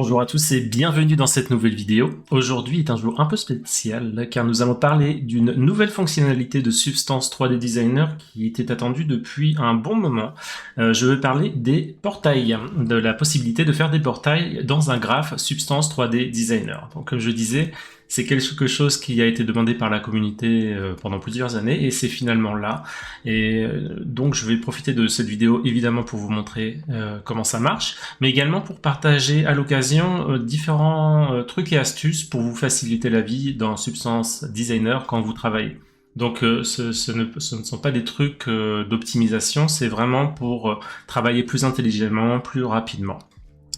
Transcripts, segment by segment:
Bonjour à tous et bienvenue dans cette nouvelle vidéo. Aujourd'hui est un jour un peu spécial car nous allons parler d'une nouvelle fonctionnalité de Substance 3D Designer qui était attendue depuis un bon moment. Je veux parler des portails, de la possibilité de faire des portails dans un graphe Substance 3D Designer. Donc comme je disais, c'est quelque chose qui a été demandé par la communauté pendant plusieurs années et c'est finalement là. Et donc je vais profiter de cette vidéo évidemment pour vous montrer comment ça marche, mais également pour partager à l'occasion différents trucs et astuces pour vous faciliter la vie dans Substance Designer quand vous travaillez. Donc ce ne sont pas des trucs d'optimisation, c'est vraiment pour travailler plus intelligemment, plus rapidement.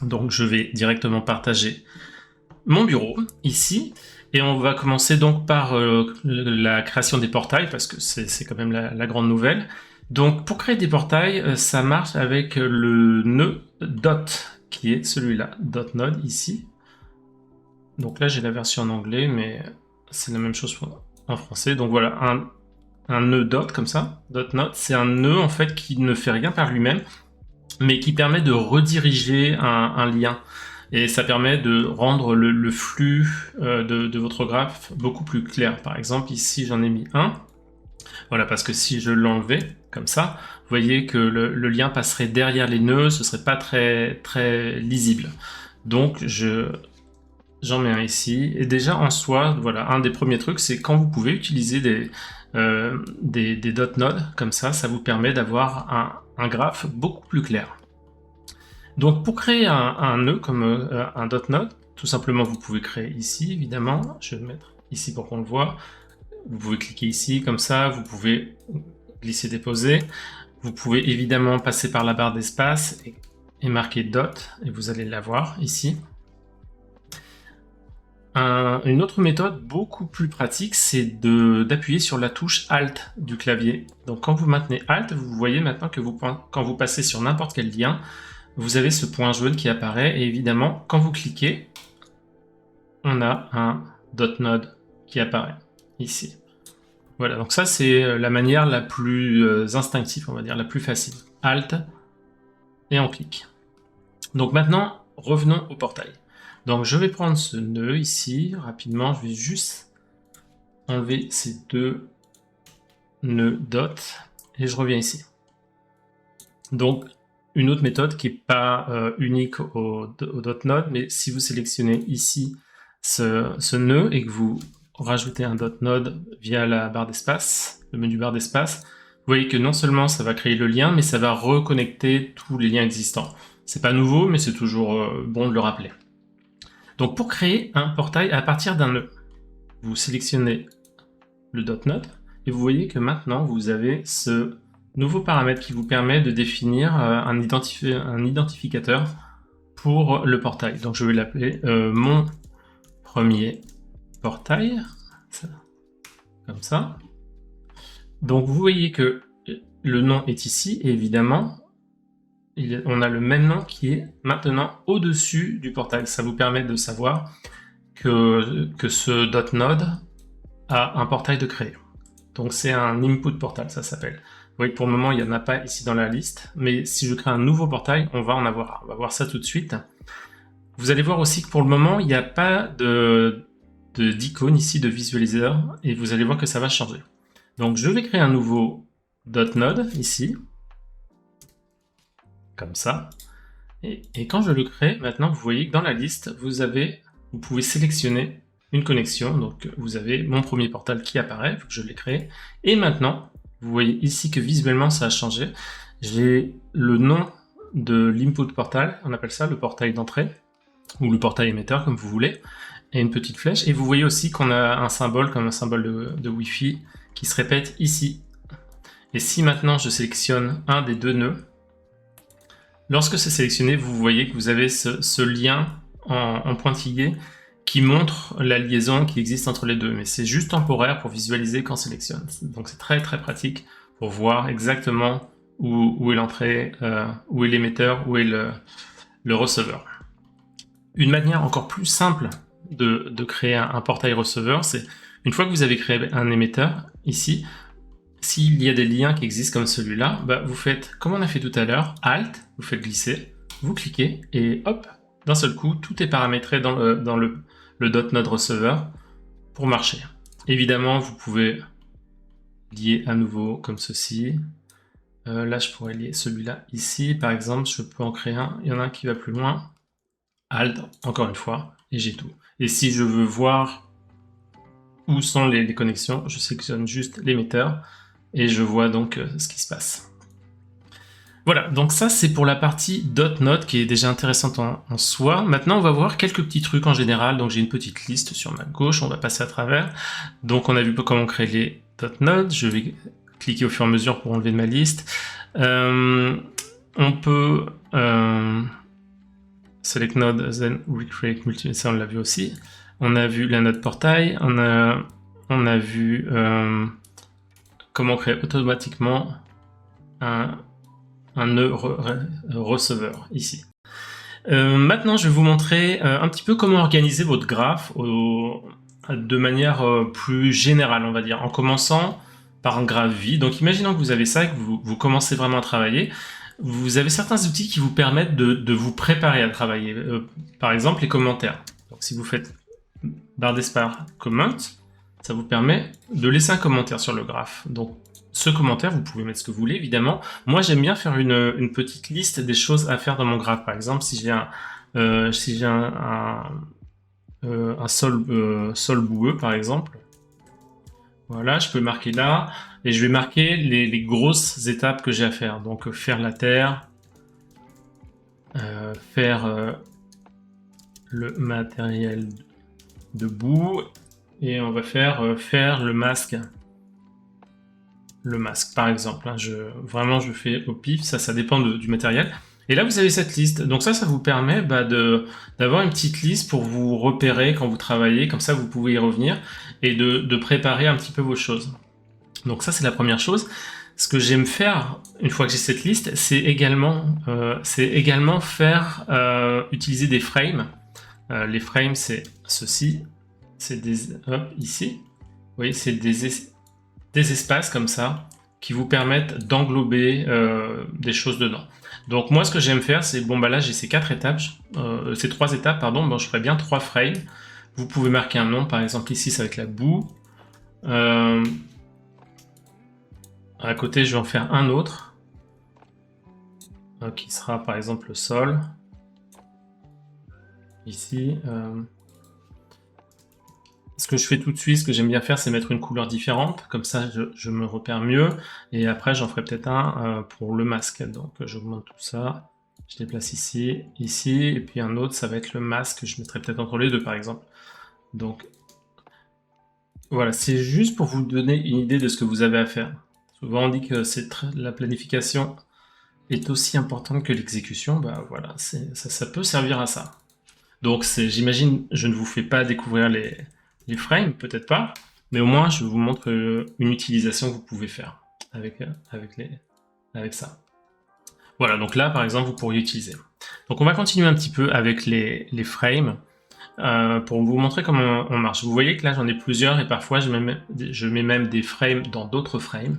Donc je vais directement partager mon bureau ici. Et on va commencer donc par la création des portails, parce que c'est quand même la grande nouvelle. Donc pour créer des portails, ça marche avec le nœud dot, qui est celui-là, dot node ici. Donc là j'ai la version en anglais, mais c'est la même chose en français. Donc voilà, un nœud dot comme ça, dot node, c'est un nœud en fait qui ne fait rien par lui-même, mais qui permet de rediriger un lien. Et ça permet de rendre le flux de votre graphe beaucoup plus clair. Par exemple, ici, j'en ai mis un. Voilà, parce que si je l'enlevais, comme ça, vous voyez que le lien passerait derrière les nœuds, ce serait pas très lisible. Donc, j'en mets un ici. Et déjà, en soi, voilà, un des premiers trucs, c'est quand vous pouvez utiliser des dot nodes, comme ça vous permet d'avoir un graphe beaucoup plus clair. Donc pour créer un nœud comme un dot node, tout simplement vous pouvez créer ici évidemment, je vais le mettre ici pour qu'on le voit, vous pouvez cliquer ici comme ça, vous pouvez glisser déposer, vous pouvez évidemment passer par la barre d'espace et marquer dot et vous allez l'avoir ici. Une autre méthode beaucoup plus pratique, c'est d'appuyer sur la touche Alt du clavier. Donc quand vous maintenez Alt, vous voyez maintenant que quand vous passez sur n'importe quel lien, vous avez ce point jaune qui apparaît et évidemment, quand vous cliquez, on a un dot node qui apparaît ici. Voilà, donc ça c'est la manière la plus instinctive, on va dire, la plus facile. Alt et on clique. Donc maintenant, revenons au portail. Donc je vais prendre ce nœud ici, rapidement, je vais juste enlever ces deux nœuds dot et je reviens ici. Donc, une autre méthode qui n'est pas unique au dot node, mais si vous sélectionnez ici ce nœud et que vous rajoutez un dot node via la barre d'espace, le menu barre d'espace, vous voyez que non seulement ça va créer le lien, mais ça va reconnecter tous les liens existants. C'est pas nouveau, mais c'est toujours bon de le rappeler. Donc pour créer un portail à partir d'un nœud, vous sélectionnez le dot node et vous voyez que maintenant vous avez ce nouveau paramètre qui vous permet de définir un identificateur pour le portail. Donc je vais l'appeler mon premier portail, comme ça. Donc vous voyez que le nom est ici, et évidemment, on a le même nom qui est maintenant au-dessus du portail. Ça vous permet de savoir que ce dot node a un portail de créer. Donc c'est un input portal, ça s'appelle. Vous voyez que pour le moment, il n'y en a pas ici dans la liste, mais si je crée un nouveau portail, on va en avoir un. On va voir ça tout de suite. Vous allez voir aussi que pour le moment, il n'y a pas d'icône ici de visualiseur, et vous allez voir que ça va changer. Donc je vais créer un nouveau dot node ici, comme ça. Et quand je le crée, maintenant, vous voyez que dans la liste, vous pouvez sélectionner une connexion. Donc vous avez mon premier portail qui apparaît, vu que je l'ai créé. Et maintenant, vous voyez ici que visuellement ça a changé. J'ai le nom de l'input portal, on appelle ça le portail d'entrée, ou le portail émetteur comme vous voulez, et une petite flèche. Et vous voyez aussi qu'on a un symbole comme un symbole de Wi-Fi qui se répète ici. Et si maintenant je sélectionne un des deux nœuds, lorsque c'est sélectionné, vous voyez que vous avez ce lien en pointillé qui montre la liaison qui existe entre les deux, mais c'est juste temporaire pour visualiser quand on sélectionne. Donc c'est très pratique pour voir exactement où est l'entrée, où est l'émetteur, où est le receveur. Une manière encore plus simple de créer un portail receveur, c'est une fois que vous avez créé un émetteur, ici, s'il y a des liens qui existent comme celui-là, vous faites comme on a fait tout à l'heure, Alt, vous faites glisser, vous cliquez et hop, d'un seul coup, tout est paramétré dans le .Node receveur pour marcher. Évidemment, vous pouvez lier à nouveau comme ceci. Là, je pourrais lier celui-là ici. Par exemple, je peux en créer un. Il y en a un qui va plus loin. Alt, encore une fois, et j'ai tout. Et si je veux voir où sont les connexions, je sélectionne juste l'émetteur et je vois donc ce qui se passe. Voilà, donc ça c'est pour la partie .Node qui est déjà intéressante en soi. Maintenant on va voir quelques petits trucs en général. Donc j'ai une petite liste sur ma gauche, on va passer à travers. Donc on a vu comment créer les .Node. Je vais cliquer au fur et à mesure pour enlever de ma liste. On peut select node, then recreate multi, ça on l'a vu aussi. On a vu la node portail, on a vu comment créer automatiquement un nœud receveur ici. Maintenant, je vais vous montrer un petit peu comment organiser votre graphe de manière plus générale, on va dire, en commençant par un graphe vide. Donc, imaginons que vous avez ça et que vous commencez vraiment à travailler. Vous avez certains outils qui vous permettent de vous préparer à travailler. Par exemple, les commentaires. Donc, si vous faites barre d'espace comment, ça vous permet de laisser un commentaire sur le graphe. Donc, ce commentaire, vous pouvez mettre ce que vous voulez, évidemment. Moi, j'aime bien faire une petite liste des choses à faire dans mon graphe. Par exemple, si j'ai un sol boueux, par exemple, voilà, je peux marquer là, et je vais marquer les grosses étapes que j'ai à faire. Donc, faire la terre, faire le matériel de boue, et on va faire le masque. Le masque, par exemple. Hein, vraiment, je fais au pif, ça dépend du matériel. Et là, vous avez cette liste. Donc ça vous permet d'avoir une petite liste pour vous repérer quand vous travaillez. Comme ça, vous pouvez y revenir et de préparer un petit peu vos choses. Donc ça, c'est la première chose. Ce que j'aime faire, une fois que j'ai cette liste, c'est également faire utiliser des frames. Les frames, c'est ceci. C'est des... Hop, ici. Vous voyez, c'est des espaces comme ça qui vous permettent d'englober des choses dedans. Donc moi ce que j'aime faire c'est, bon bah là j'ai ces 3 étapes, pardon, bon, je ferai bien 3 frames. Vous pouvez marquer un nom, par exemple ici ça va être la boue. À côté je vais en faire un autre qui sera par exemple le sol. Ici. Ce que je fais tout de suite, ce que j'aime bien faire, c'est mettre une couleur différente, comme ça je me repère mieux, et après j'en ferai peut-être un pour le masque. Donc j'augmente tout ça, je déplace ici, ici, et puis un autre, ça va être le masque, je mettrai peut-être entre les deux par exemple. Donc voilà, c'est juste pour vous donner une idée de ce que vous avez à faire. Souvent on dit que la planification est aussi importante que l'exécution, bah voilà, ça peut servir à ça. Donc j'imagine, je ne vous fais pas découvrir les frames, peut-être pas, mais au moins je vous montre une utilisation que vous pouvez faire avec ça. Voilà, donc là par exemple vous pourriez utiliser. Donc on va continuer un petit peu avec les frames pour vous montrer comment on marche. Vous voyez que là j'en ai plusieurs et parfois je mets même des frames dans d'autres frames.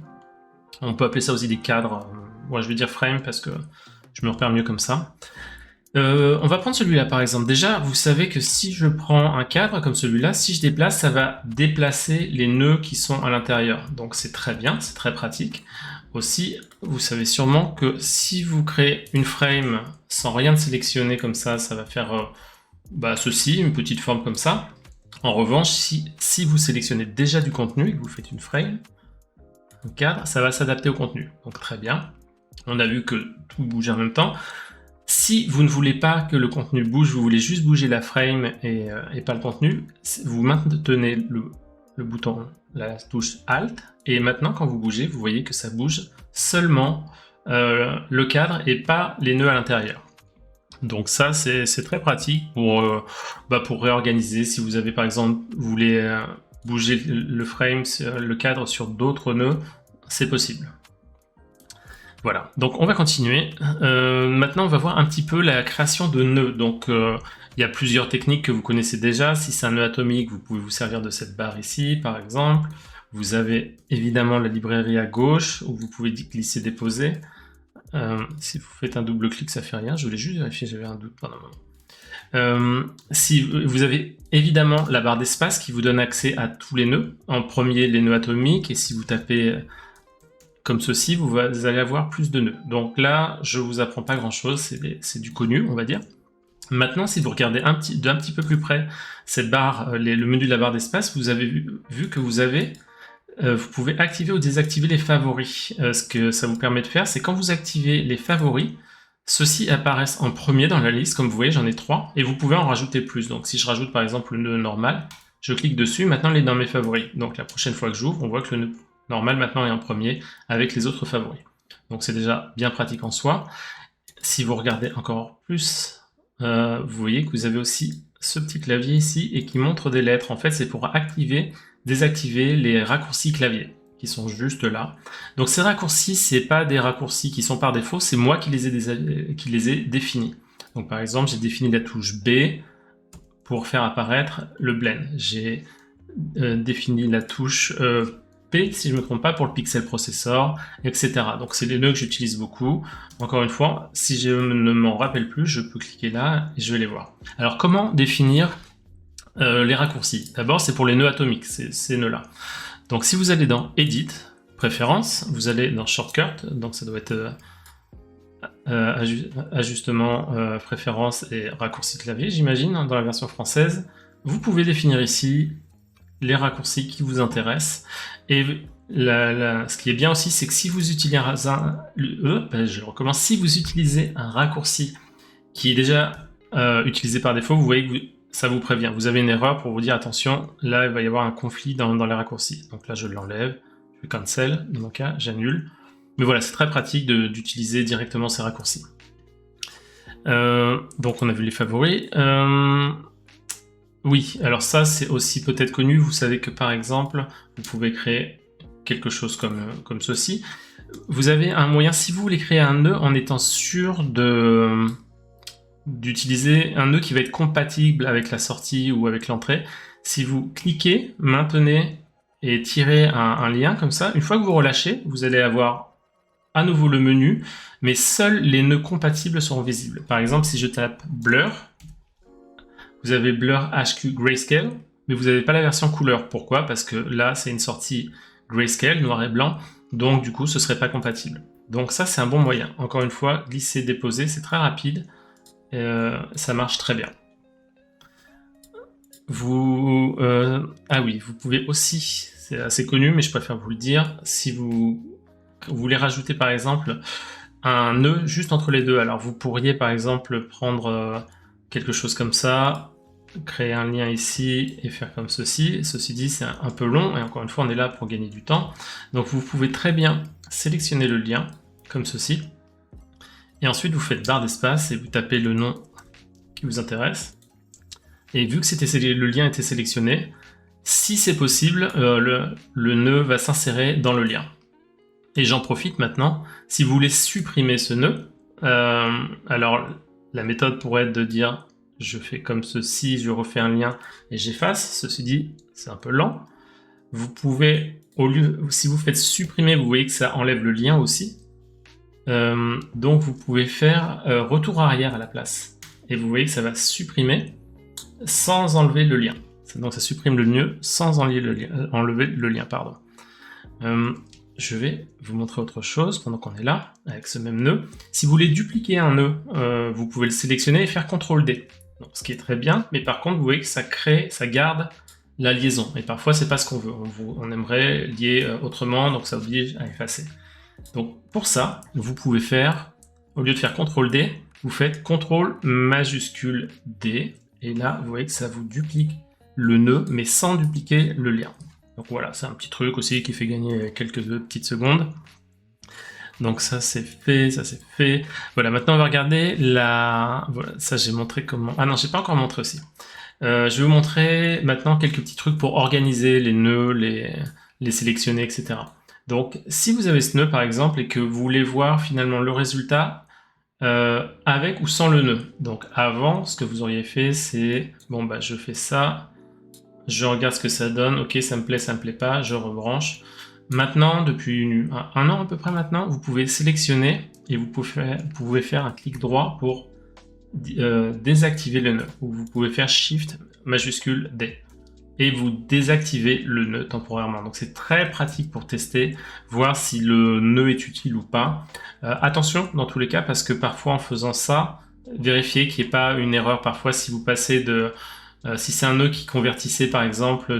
On peut appeler ça aussi des cadres. Moi je vais dire frame parce que je me repère mieux comme ça. On va prendre celui-là par exemple. Déjà, vous savez que si je prends un cadre comme celui-là, si je déplace, ça va déplacer les nœuds qui sont à l'intérieur. Donc c'est très bien, c'est très pratique. Aussi, vous savez sûrement que si vous créez une frame sans rien de sélectionner comme ça va faire ceci, une petite forme comme ça. En revanche, si vous sélectionnez déjà du contenu et que vous faites une frame, un cadre, ça va s'adapter au contenu. Donc très bien. On a vu que tout bouge en même temps. Si vous ne voulez pas que le contenu bouge, vous voulez juste bouger la frame et pas le contenu, vous maintenez le bouton, la touche Alt, et maintenant quand vous bougez, vous voyez que ça bouge seulement le cadre et pas les nœuds à l'intérieur. Donc ça c'est très pratique pour réorganiser. Si vous avez par exemple, vous voulez bouger le cadre sur d'autres nœuds, c'est possible. Voilà, donc on va continuer. Maintenant, on va voir un petit peu la création de nœuds. Donc, il y a plusieurs techniques que vous connaissez déjà. Si c'est un nœud atomique, vous pouvez vous servir de cette barre ici, par exemple. Vous avez évidemment la librairie à gauche, où vous pouvez glisser, déposer. Si vous faites un double clic, ça fait rien. Je voulais juste vérifier, j'avais un doute pendant un moment. Si vous avez évidemment la barre d'espace qui vous donne accès à tous les nœuds. En premier, les nœuds atomiques, et si vous tapez comme ceci, vous allez avoir plus de nœuds. Donc là, je vous apprends pas grand-chose, c'est du connu, on va dire. Maintenant, si vous regardez d'un petit peu plus près cette barre, le menu de la barre d'espace, vous avez vu que vous pouvez activer ou désactiver les favoris. Ce que ça vous permet de faire, c'est quand vous activez les favoris, ceux-ci apparaissent en premier dans la liste, comme vous voyez, j'en ai 3, et vous pouvez en rajouter plus. Donc si je rajoute par exemple le nœud normal, je clique dessus, maintenant il est dans mes favoris. Donc la prochaine fois que j'ouvre, on voit que le nœud normal maintenant est en premier avec les autres favoris. Donc c'est déjà bien pratique en soi. Si vous regardez encore plus, vous voyez que vous avez aussi ce petit clavier ici et qui montre des lettres. En fait, c'est pour activer, désactiver les raccourcis clavier qui sont juste là. Donc ces raccourcis, c'est pas des raccourcis qui sont par défaut, c'est moi qui les ai définis. Donc par exemple, j'ai défini la touche B pour faire apparaître le blend. J'ai défini la touche P, si je ne me trompe pas, pour le pixel processor, etc. Donc c'est les nœuds que j'utilise beaucoup. Encore une fois, si je ne m'en rappelle plus, je peux cliquer là et je vais les voir. Alors comment définir les raccourcis? D'abord, c'est pour les nœuds atomiques, ces nœuds-là. Donc si vous allez dans Edit, Préférences, vous allez dans Shortcut, donc ça doit être ajustement, préférences et raccourcis clavier, j'imagine, dans la version française. Vous pouvez définir ici les raccourcis qui vous intéressent. Et ce qui est bien aussi, c'est que si vous utilisez si vous utilisez un raccourci qui est déjà utilisé par défaut, vous voyez que ça vous prévient. Vous avez une erreur pour vous dire attention, là il va y avoir un conflit dans les raccourcis. Donc là je l'enlève, je fais cancel, dans mon cas j'annule. Mais voilà, c'est très pratique d'utiliser directement ces raccourcis. Donc on a vu les favoris. Oui, alors ça c'est aussi peut-être connu. Vous savez que par exemple, vous pouvez créer quelque chose comme ceci. Vous avez un moyen, si vous voulez créer un nœud en étant sûr d'utiliser un nœud qui va être compatible avec la sortie ou avec l'entrée, si vous cliquez, maintenez et tirez un lien comme ça, une fois que vous relâchez, vous allez avoir à nouveau le menu, mais seuls les nœuds compatibles seront visibles. Par exemple, si je tape Blur, vous avez Blur HQ Grayscale, mais vous n'avez pas la version couleur. Pourquoi? Parce que là, c'est une sortie Grayscale, noir et blanc, donc du coup, ce ne serait pas compatible. Donc ça, c'est un bon moyen. Encore une fois, glisser, déposer, c'est très rapide. Ça marche très bien. Ah oui, vous pouvez aussi, c'est assez connu, mais je préfère vous le dire, si vous voulez rajouter par exemple un nœud juste entre les deux, alors vous pourriez par exemple prendre quelque chose comme ça, créer un lien ici et faire comme ceci. Ceci dit, c'est un peu long, et encore une fois, on est là pour gagner du temps. Donc vous pouvez très bien sélectionner le lien, comme ceci, et ensuite vous faites barre d'espace et vous tapez le nom qui vous intéresse. Et vu que le lien était sélectionné, si c'est possible, le nœud va s'insérer dans le lien. Et j'en profite maintenant, si vous voulez supprimer ce nœud, alors la méthode pourrait être de dire je fais comme ceci, je refais un lien et j'efface. Ceci dit, c'est un peu lent. Vous pouvez, si vous faites supprimer, vous voyez que ça enlève le lien aussi. Donc vous pouvez faire retour arrière à la place. Et vous voyez que ça va supprimer sans enlever le lien. Donc ça supprime le nœud sans enlever le lien. Pardon. Je vais vous montrer autre chose pendant qu'on est là, avec ce même nœud. Si vous voulez dupliquer un nœud, vous pouvez le sélectionner et faire CTRL-D. Donc, ce qui est très bien, mais par contre, vous voyez que ça garde la liaison. Et parfois, c'est pas ce qu'on veut. On aimerait lier autrement, donc ça oblige à effacer. Donc, pour ça, vous pouvez faire, au lieu de faire CTRL-D, vous faites CTRL majuscule D, et là, vous voyez que ça vous duplique le nœud, mais sans dupliquer le lien. Donc voilà, c'est un petit truc aussi qui fait gagner quelques petites secondes. Donc ça c'est fait, ça c'est fait. Voilà, maintenant on va regarder Voilà, ça j'ai montré comment... Ah non, j'ai pas encore montré aussi. Je vais vous montrer maintenant quelques petits trucs pour organiser les nœuds, les sélectionner, etc. Donc si vous avez ce nœud par exemple et que vous voulez voir finalement le résultat avec ou sans le nœud. Donc avant, ce que vous auriez fait c'est... Bon bah je fais ça... Je regarde ce que ça donne, ok, ça me plaît pas, je rebranche. Maintenant, depuis un an à peu près maintenant, vous pouvez sélectionner et vous pouvez faire un clic droit pour désactiver le nœud, ou vous pouvez faire Shift majuscule D et vous désactivez le nœud temporairement. Donc c'est très pratique pour tester, voir si le nœud est utile ou pas. Attention dans tous les cas, parce que parfois en faisant ça, vérifiez qu'il n'y ait pas une erreur. Parfois si vous passez de... si c'est un nœud qui convertissait par exemple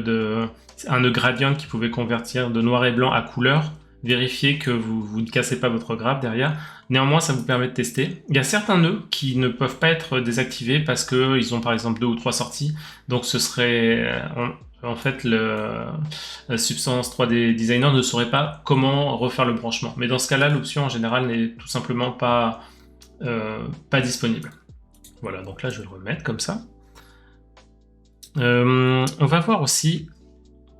un nœud gradient qui pouvait convertir de noir et blanc à couleur, vérifiez que vous ne cassez pas votre graphe derrière. Néanmoins, ça vous permet de tester. Il y a certains nœuds qui ne peuvent pas être désactivés parce qu'ils ont par exemple 2 ou 3 sorties. Donc ce serait... en fait, le Substance 3D Designer ne saurait pas comment refaire le branchement. Mais dans ce cas-là, l'option en général n'est tout simplement pas disponible. Voilà, donc là je vais le remettre comme ça. On va voir aussi,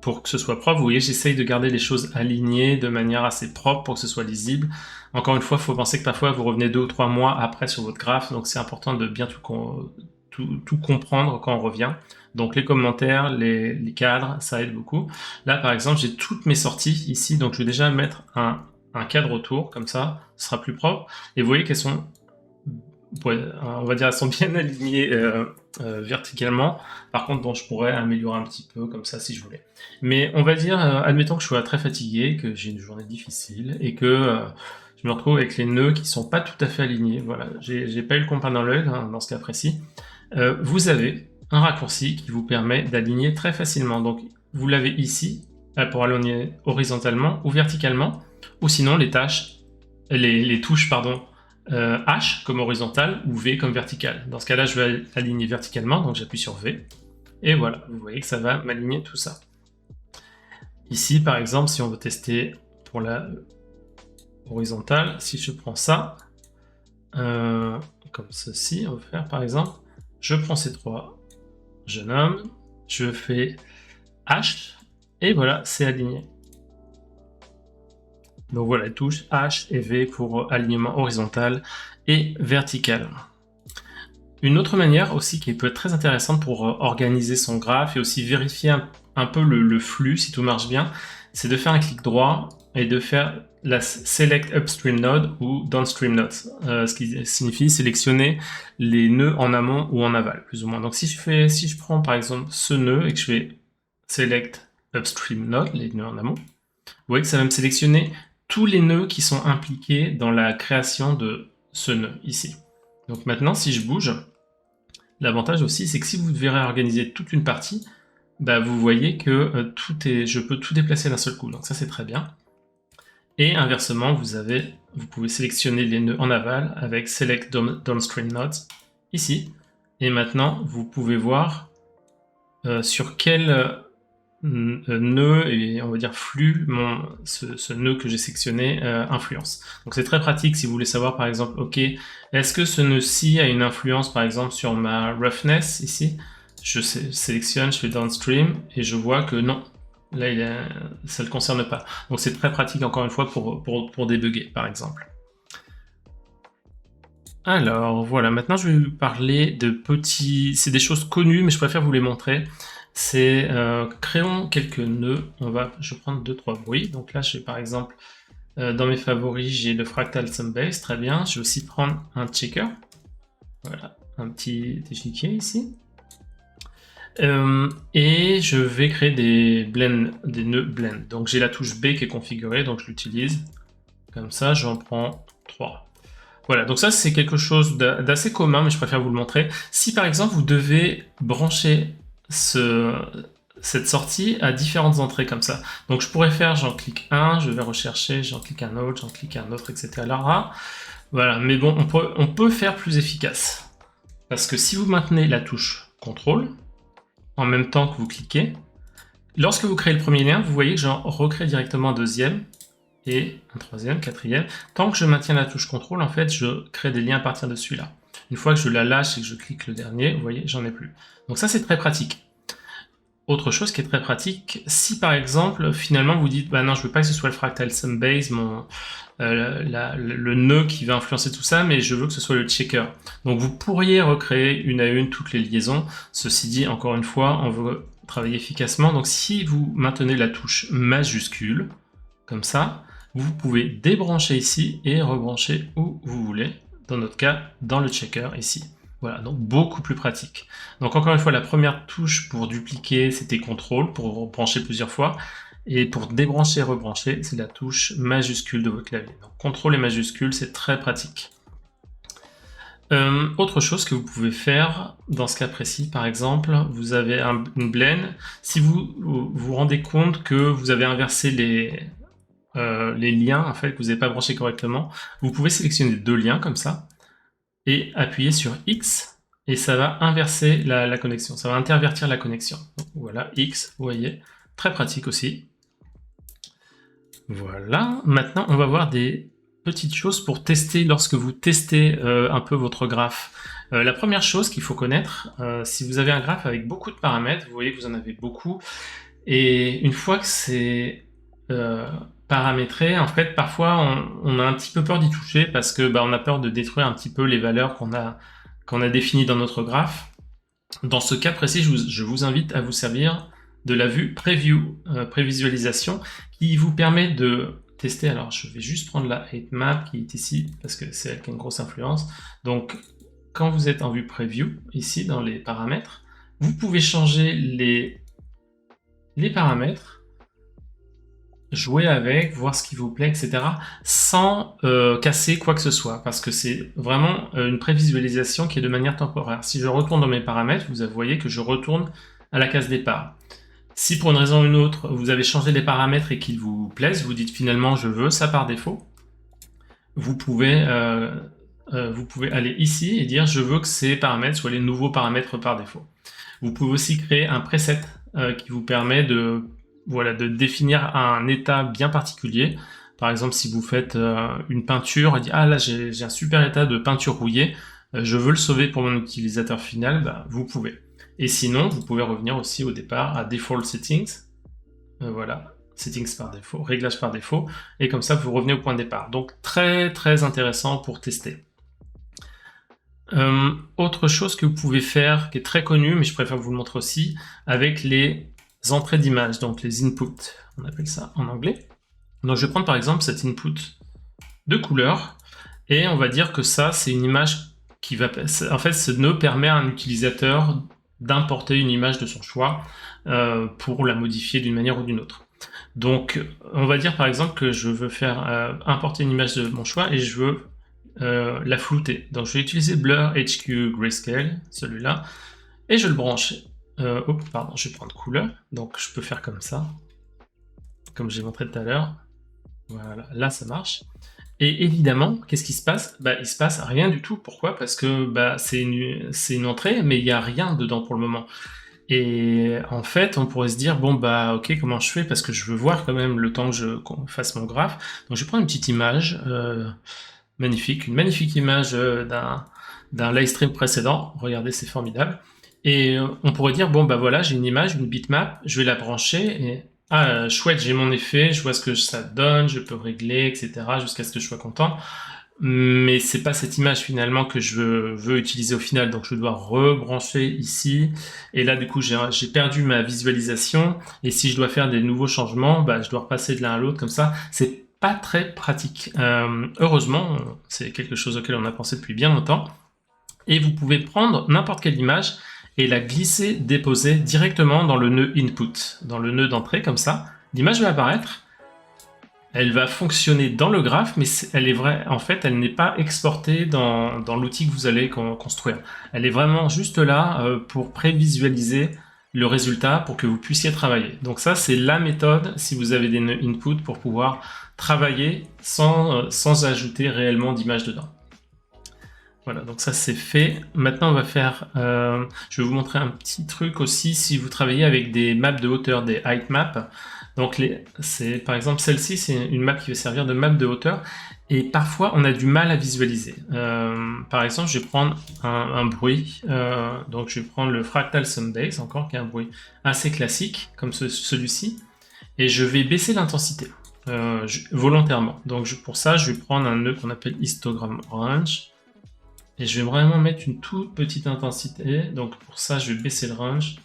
pour que ce soit propre, vous voyez, j'essaye de garder les choses alignées de manière assez propre pour que ce soit lisible. Encore une fois, il faut penser que parfois vous revenez 2 ou 3 mois après sur votre graphe, donc c'est important de bien tout comprendre quand on revient. Donc les commentaires, les cadres, ça aide beaucoup. Là par exemple, j'ai toutes mes sorties ici, donc je vais déjà mettre un cadre autour, comme ça, ce sera plus propre. Et vous voyez qu'elles sont... on va dire elles sont bien alignées verticalement. Par contre, bon, je pourrais améliorer un petit peu comme ça si je voulais. Mais on va dire, admettons que je sois très fatigué, que j'ai une journée difficile et que je me retrouve avec les nœuds qui sont pas tout à fait alignés. Voilà, j'ai pas eu le compas dans l'œil dans ce cas précis. Vous avez un raccourci qui vous permet d'aligner très facilement. Donc vous l'avez ici pour aligner horizontalement ou verticalement, ou sinon les touches pardon, H comme horizontal ou V comme vertical. Dans ce cas-là, je vais aligner verticalement, donc j'appuie sur V. Et voilà, vous voyez que ça va m'aligner tout ça. Ici, par exemple, si on veut tester pour la horizontale, si je prends ça, comme ceci, on va faire par exemple, je prends ces trois, je nomme, je fais H, et voilà, c'est aligné. Donc voilà, les touches H et V pour alignement horizontal et vertical. Une autre manière aussi qui peut être très intéressante pour organiser son graphe et aussi vérifier un peu le flux, si tout marche bien, c'est de faire un clic droit et de faire la Select Upstream Node ou Downstream Node, ce qui signifie sélectionner les nœuds en amont ou en aval, plus ou moins. Donc si je prends par exemple ce nœud et que je fais Select Upstream Node, les nœuds en amont, vous voyez que ça va me sélectionner tous les nœuds qui sont impliqués dans la création de ce nœud ici. Donc maintenant, si je bouge, l'avantage aussi, c'est que si vous devez réorganiser toute une partie, bah vous voyez que je peux tout déplacer d'un seul coup. Donc ça, c'est très bien. Et inversement, vous pouvez sélectionner les nœuds en aval avec Select Downstream Nodes ici. Et maintenant, vous pouvez voir sur quel nœud et on va dire flux ce nœud que j'ai sélectionné influence. Donc c'est très pratique si vous voulez savoir par exemple, ok, est-ce que ce nœud-ci a une influence par exemple sur ma roughness ici? Je sélectionne, je fais downstream et je vois que non, là ça ne le concerne pas. Donc c'est très pratique encore une fois pour débugger par exemple. Alors voilà, maintenant je vais vous parler de petits... C'est des choses connues mais je préfère vous les montrer. C'est créons quelques nœuds. Je vais prendre 2-3 bruits. Donc là, je vais par exemple, dans mes favoris, j'ai le Fractal Sumbase, très bien. Je vais aussi prendre un checker. Voilà, un petit échiquier ici. Et je vais créer des nœuds blend. Donc j'ai la touche B qui est configurée, donc je l'utilise. Comme ça, j'en prends 3. Voilà, donc ça c'est quelque chose d'assez commun, mais je préfère vous le montrer. Si par exemple vous devez brancher cette sortie à différentes entrées comme ça. Donc je pourrais faire, j'en clique un, je vais rechercher, j'en clique un autre, j'en clique un autre, etc. Là, voilà, mais bon, on peut faire plus efficace. Parce que si vous maintenez la touche CTRL, en même temps que vous cliquez, lorsque vous créez le premier lien, vous voyez que j'en recrée directement un deuxième, et un troisième, quatrième. Tant que je maintiens la touche CTRL, en fait, je crée des liens à partir de celui-là. Une fois que je la lâche et que je clique le dernier, vous voyez, j'en ai plus. Donc ça, c'est très pratique. Autre chose qui est très pratique, si par exemple, finalement, vous dites, bah non, je veux pas que ce soit le Fractal Sumbase, le nœud qui va influencer tout ça, mais je veux que ce soit le checker. Donc vous pourriez recréer une à une toutes les liaisons. Ceci dit, encore une fois, on veut travailler efficacement. Donc si vous maintenez la touche majuscule, comme ça, vous pouvez débrancher ici et rebrancher où vous voulez, dans notre cas, dans le checker ici. Voilà, donc beaucoup plus pratique. Donc encore une fois, la première touche pour dupliquer, c'était CTRL, pour brancher plusieurs fois. Et pour débrancher et rebrancher, c'est la touche majuscule de votre clavier. Donc CTRL et majuscule, c'est très pratique. Autre chose que vous pouvez faire, dans ce cas précis, par exemple, vous avez une blend. Si vous vous rendez compte que vous avez inversé les liens, en fait, que vous n'avez pas branché correctement, vous pouvez sélectionner 2 liens comme ça, et appuyer sur X, et ça va inverser la connexion, ça va intervertir la connexion. Donc, voilà, X, vous voyez, très pratique aussi. Voilà, maintenant on va voir des petites choses pour tester lorsque vous testez un peu votre graphe. La première chose qu'il faut connaître, si vous avez un graphe avec beaucoup de paramètres, vous voyez que vous en avez beaucoup, et une fois que c'est paramétré, en fait, parfois on a un petit peu peur d'y toucher parce que on a peur de détruire un petit peu les valeurs qu'on a définies dans notre graphe. Dans ce cas précis, je vous invite à vous servir de la vue Preview, prévisualisation, qui vous permet de tester. Alors, je vais juste prendre la heightmap qui est ici, parce que c'est elle qui a une grosse influence. Donc, quand vous êtes en vue Preview, ici, dans les paramètres, vous pouvez changer les paramètres, jouer avec, voir ce qui vous plaît, etc., sans casser quoi que ce soit, parce que c'est vraiment une prévisualisation qui est de manière temporaire. Si je retourne dans mes paramètres, vous voyez que je retourne à la case départ. Si pour une raison ou une autre, vous avez changé les paramètres et qu'ils vous plaisent, vous dites finalement je veux ça par défaut, vous pouvez aller ici et dire je veux que ces paramètres soient les nouveaux paramètres par défaut. Vous pouvez aussi créer un preset qui vous permet de définir un état bien particulier. Par exemple, si vous faites une peinture et dites ah là j'ai un super état de peinture rouillée, je veux le sauver pour mon utilisateur final, vous pouvez. Et sinon, vous pouvez revenir aussi au départ à Default Settings, voilà, Settings par défaut, Réglage par défaut, et comme ça vous revenez au point de départ. Donc très très intéressant pour tester. Autre chose que vous pouvez faire, qui est très connue, mais je préfère vous le montrer aussi, avec les entrées d'image, donc les inputs, on appelle ça en anglais. Donc je vais prendre par exemple cet input de couleur, et on va dire que ça c'est une image qui va... En fait, ce nœud permet à un utilisateur d'importer une image de son choix pour la modifier d'une manière ou d'une autre. Donc on va dire par exemple que je veux faire importer une image de mon choix et je veux la flouter. Donc je vais utiliser Blur HQ Grayscale, celui-là, et je le branche. Pardon, je vais prendre couleur, donc je peux faire comme ça, comme j'ai montré tout à l'heure. Voilà, là ça marche. Et évidemment, qu'est-ce qui se passe? Il se passe rien du tout. Pourquoi? Parce que c'est une entrée, mais il n'y a rien dedans pour le moment. Et en fait, on pourrait se dire, bon ok, comment je fais? Parce que je veux voir quand même le temps que je fasse mon graphe. Donc je vais prendre une petite image magnifique, une magnifique image d'un live stream précédent. Regardez, c'est formidable. Et on pourrait dire, bon voilà, j'ai une image, une bitmap, je vais la brancher et ah, chouette, j'ai mon effet, je vois ce que ça donne, je peux régler, etc., jusqu'à ce que je sois content. Mais c'est pas cette image finalement que je veux utiliser au final, donc je dois rebrancher ici. Et là, du coup, j'ai perdu ma visualisation. Et si je dois faire des nouveaux changements, je dois repasser de l'un à l'autre comme ça. C'est pas très pratique. Heureusement, c'est quelque chose auquel on a pensé depuis bien longtemps. Et vous pouvez prendre n'importe quelle image et la glisser, déposer directement dans le nœud input, dans le nœud d'entrée, comme ça. L'image va apparaître, elle va fonctionner dans le graphe, mais elle est vraie. En fait, elle n'est pas exportée dans l'outil que vous allez construire. Elle est vraiment juste là pour prévisualiser le résultat pour que vous puissiez travailler. Donc ça, c'est la méthode si vous avez des nœuds input pour pouvoir travailler sans ajouter réellement d'image dedans. Voilà, donc ça c'est fait. Maintenant on va faire, je vais vous montrer un petit truc aussi si vous travaillez avec des maps de hauteur, des height maps. Donc par exemple celle-ci, c'est une map qui va servir de map de hauteur et parfois on a du mal à visualiser. Par exemple, je vais prendre un bruit, donc je vais prendre le Fractal Sunbase, encore qui est un bruit assez classique comme celui-ci, et je vais baisser l'intensité volontairement. Donc pour ça, je vais prendre un nœud qu'on appelle histogram range. Et je vais vraiment mettre une toute petite intensité. Donc pour ça, je vais baisser le range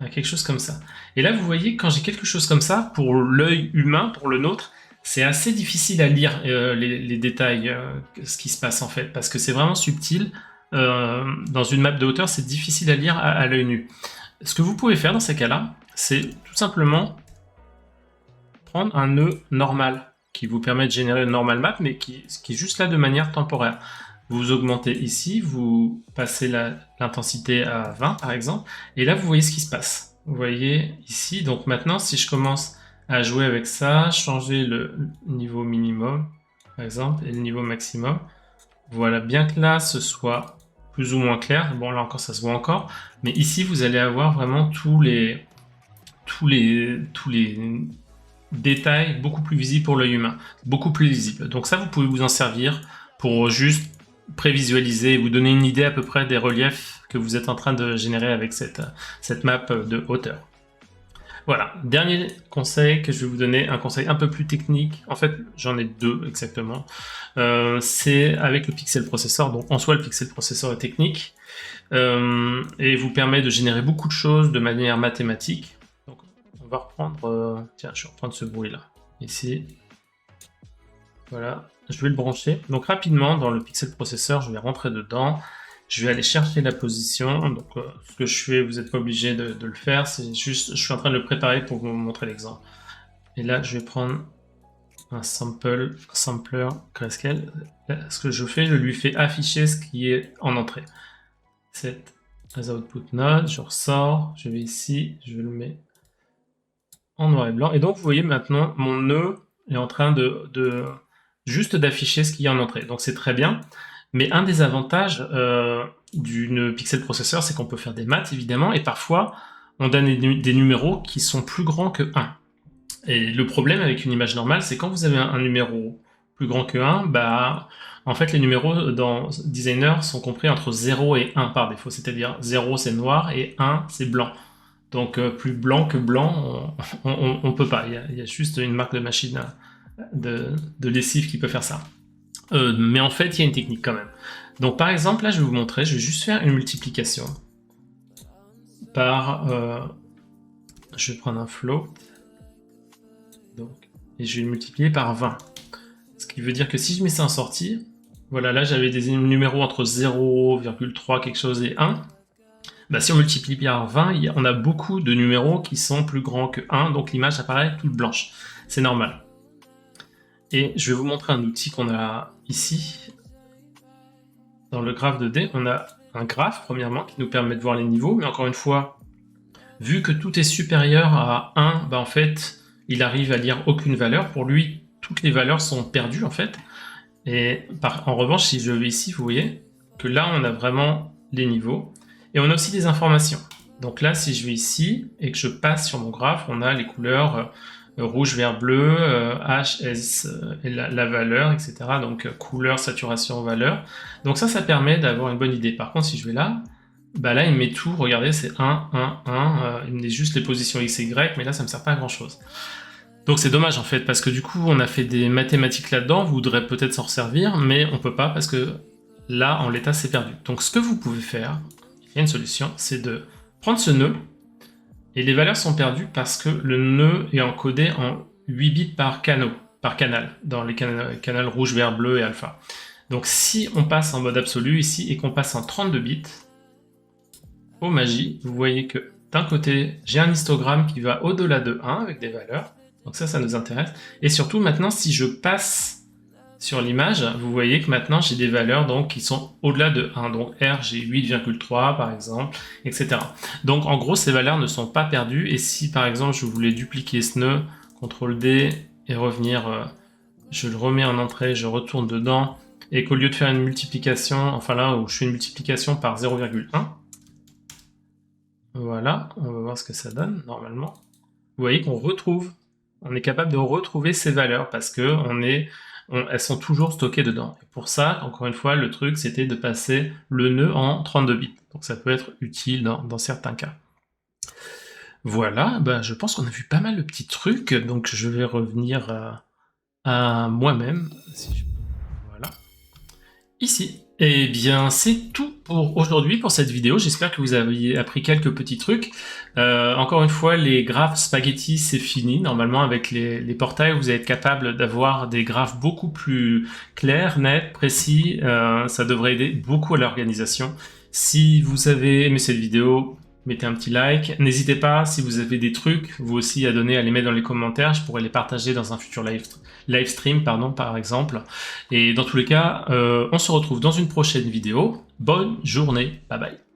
à quelque chose comme ça. Et là, vous voyez, quand j'ai quelque chose comme ça, pour l'œil humain, pour le nôtre, c'est assez difficile à lire les détails, ce qui se passe en fait, parce que c'est vraiment subtil. dans une map de hauteur, c'est difficile à lire à l'œil nu. Ce que vous pouvez faire dans ces cas-là, c'est tout simplement prendre un nœud normal qui vous permet de générer une normal map, mais qui est juste là de manière temporaire. Vous augmentez ici, vous passez l'intensité à 20 par exemple, et là vous voyez ce qui se passe. Vous voyez ici, donc maintenant si je commence à jouer avec ça, changer le niveau minimum par exemple, et le niveau maximum, voilà, bien que là ce soit plus ou moins clair, bon là encore ça se voit encore, mais ici vous allez avoir vraiment tous les détails beaucoup plus visibles pour l'œil humain, beaucoup plus lisibles. Donc ça vous pouvez vous en servir pour juste prévisualiser, vous donner une idée à peu près des reliefs que vous êtes en train de générer avec cette map de hauteur. Voilà, dernier conseil que je vais vous donner, un conseil un peu plus technique, en fait j'en ai deux exactement, c'est avec le pixel processor, donc en soi le pixel processor est technique, et vous permet de générer beaucoup de choses de manière mathématique. Donc on va reprendre, tiens je vais reprendre ce bruit là, ici, voilà, je vais le brancher, donc rapidement dans le pixel processor je vais rentrer dedans, je vais aller chercher la position, donc ce que je fais, vous n'êtes pas obligé de le faire, c'est juste, je suis en train de le préparer pour vous montrer l'exemple. Et là, je vais prendre un sampler Grayscale. Ce que je fais, je lui fais afficher ce qui est en entrée. Set as output node, je ressors, je vais ici, je le mets en noir et blanc. Et donc, vous voyez maintenant, mon nœud est en train juste d'afficher ce qu'il y a en entrée. Donc, c'est très bien. Mais un des avantages d'une pixel processeur, c'est qu'on peut faire des maths, évidemment, et parfois, on donne des numéros qui sont plus grands que 1. Et le problème avec une image normale, c'est quand vous avez un numéro plus grand que 1, bah, en fait, les numéros dans Designer sont compris entre 0 et 1 par défaut, c'est-à-dire 0 c'est noir et 1 c'est blanc. Donc plus blanc que blanc, on peut pas. Il y a juste une marque de machine de lessive qui peut faire ça. Mais en fait, il y a une technique quand même. Donc par exemple, là, je vais vous montrer, je vais juste faire une multiplication par... je vais prendre un float, donc, et je vais le multiplier par 20. Ce qui veut dire que si je mets ça en sortie, voilà, là j'avais des numéros entre 0,3 quelque chose et 1. Bah, si on multiplie par 20, on a beaucoup de numéros qui sont plus grands que 1, donc l'image apparaît toute blanche. C'est normal. Et je vais vous montrer un outil qu'on a ici. Dans le graphe 2D, on a un graphe, premièrement, qui nous permet de voir les niveaux, mais encore une fois, vu que tout est supérieur à 1, bah en fait, il arrive à lire aucune valeur. Pour lui, toutes les valeurs sont perdues, en fait. Et en revanche, si je vais ici, vous voyez que là, on a vraiment les niveaux. Et on a aussi des informations. Donc là, si je vais ici, et que je passe sur mon graphe, on a les couleurs... rouge, vert, bleu, H, S, et la valeur, etc. Donc couleur, saturation, valeur. Donc ça permet d'avoir une bonne idée. Par contre, si je vais là, bah là, il met tout, regardez, c'est 1, 1, 1, il me dit juste les positions X et Y, mais là, ça me sert pas à grand chose. Donc c'est dommage en fait, parce que du coup, on a fait des mathématiques là-dedans, vous voudrez peut-être s'en servir, mais on peut pas, parce que là, en l'état, c'est perdu. Donc ce que vous pouvez faire, il y a une solution, c'est de prendre ce nœud, et les valeurs sont perdues parce que le nœud est encodé en 8 bits par canal, dans les canaux rouge, vert, bleu et alpha. Donc si on passe en mode absolu ici et qu'on passe en 32 bits, oh magie, vous voyez que d'un côté, j'ai un histogramme qui va au-delà de 1 avec des valeurs, donc ça nous intéresse. Et surtout maintenant, si je passe sur l'image, vous voyez que maintenant j'ai des valeurs donc, qui sont au-delà de 1. Donc R, j'ai 8,3 par exemple, etc. Donc en gros, ces valeurs ne sont pas perdues. Et si par exemple je voulais dupliquer ce nœud, CTRL D et revenir, je le remets en entrée, je retourne dedans, et qu'au lieu de faire une multiplication, enfin là où je fais une multiplication par 0,1, voilà, on va voir ce que ça donne normalement. Vous voyez qu'on retrouve, on est capable de retrouver ces valeurs parce que elles sont toujours stockées dedans. Et pour ça, encore une fois, le truc, c'était de passer le nœud en 32 bits. Donc ça peut être utile dans certains cas. Voilà, bah, je pense qu'on a vu pas mal de petits trucs, donc je vais revenir à moi-même. Voilà. Ici. Eh bien, c'est tout pour aujourd'hui, pour cette vidéo. J'espère que vous avez appris quelques petits trucs. Encore une fois, les graphes spaghetti, c'est fini. Normalement, avec les portails, vous allez être capable d'avoir des graphes beaucoup plus clairs, nets, précis. Ça devrait aider beaucoup à l'organisation. Si vous avez aimé cette vidéo, mettez un petit like. N'hésitez pas, si vous avez des trucs, vous aussi, à donner, à les mettre dans les commentaires. Je pourrais les partager dans un futur live stream, par exemple. Et dans tous les cas, on se retrouve dans une prochaine vidéo. Bonne journée. Bye bye.